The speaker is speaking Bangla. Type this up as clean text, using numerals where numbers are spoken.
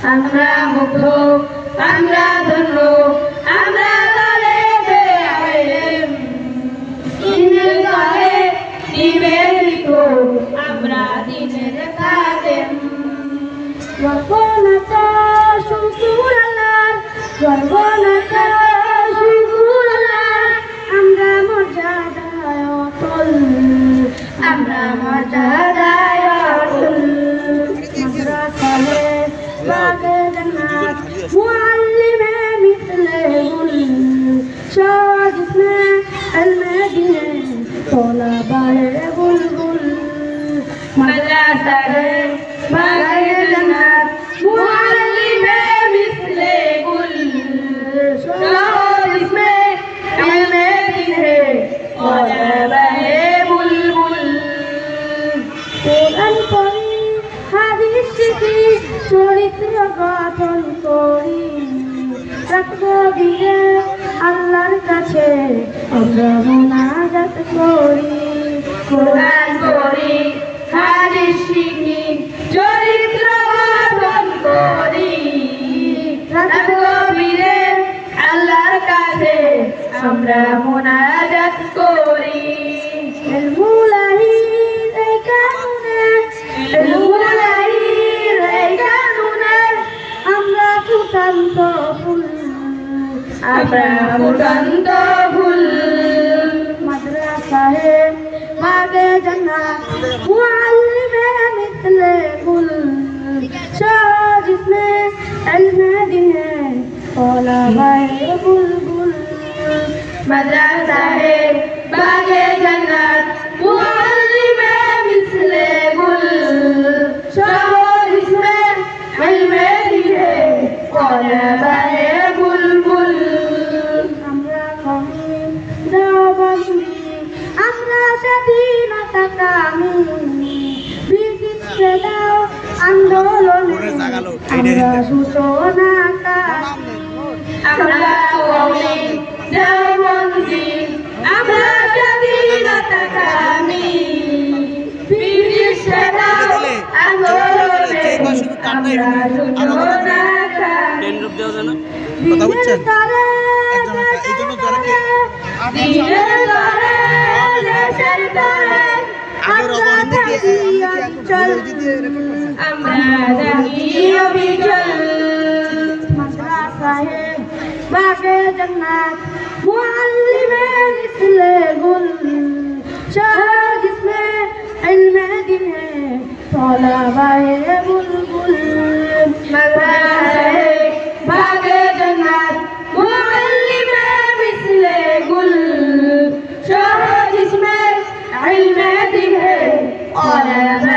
আমরা মুগ্ধ, আমরা ধন্য, আমরা দলে বেআইন দিনের দলে নিবেদিত, আমরা দিনের খাদেম। গর্বনাতা শুকুর আল্লাহ, গর্বনাতা শুকুর আল্লাহ, আমরা মর্যাদায় অটল, আমরা মর্যাদায় অটল। মাদ্রাসায়ে বাগে জান্নাত মুআল্লিমে মিথলে গুল, শাহ জিসমে ইলমে দীনে তোলাবায়ে বুলবুল। মাদ্রাসায়ে বাগে জান্নাত মুআল্লিমে মিথলে গুল, শাহ জিসমে ইলমে দীনে তোলাবায়ে বুলবুল। কোরআন পড়ি, হাদিস শিখি, চরিত্র গঠন করি, রাখবো দিলে আল্লাহর কাছে আমরা মুনাজাত করি। কোরআন পড়ি, হাদিস শিখি, চরিত্র গঠন করি, রাখবো দিলে আল্লাহর কাছে আমরা মুনাজাত করি। ইলমুলাহির এই কানুনে, ইলমুলাহির এই কানুনে আমরা ফুটান্ত ফুল, আমরা ফুটান্ত ফুল। মাদ্রাসায়ে বাগে জান্নাত মুআল্লিমে মিথলে গুল, শাহ জিসমে ইলমে দীনে তোলাবায়ে বুলবুল। মাদ্রাসায়ে বাগে জান্নাত মুআল্লিমে মিথলে গুল, শাহ জিসমে ইলমে দীনে তোলাবায়ে বুলবুল। আমরা কমি দাওয়াতি, আমরা স্বাধীনতা কামী, ব্রিটিশকে দাও আন্দোলনে আমরা সূচনা কামী। আমরা কমি দাওয়াতি, আমরা স্বাধীনতা কামী, ব্রিটিশকে দাও আন্দোলনে আমরা সূচনা কামী। কথা বুঝছেন? এই জন্য যারা মাদ্রাসায়ে বাগে জান্নাত মুআল্লিমে মিথলে গুল, শাহ জিসমে ইলমে দীনে তোলাবায়ে বুলবুল। মাদ্রাসায়ে বাগে জান্নাত মুআল্লিমে মিথলে গুল, শাহ জিসমে ইলমে দীনে তোলাবায়ে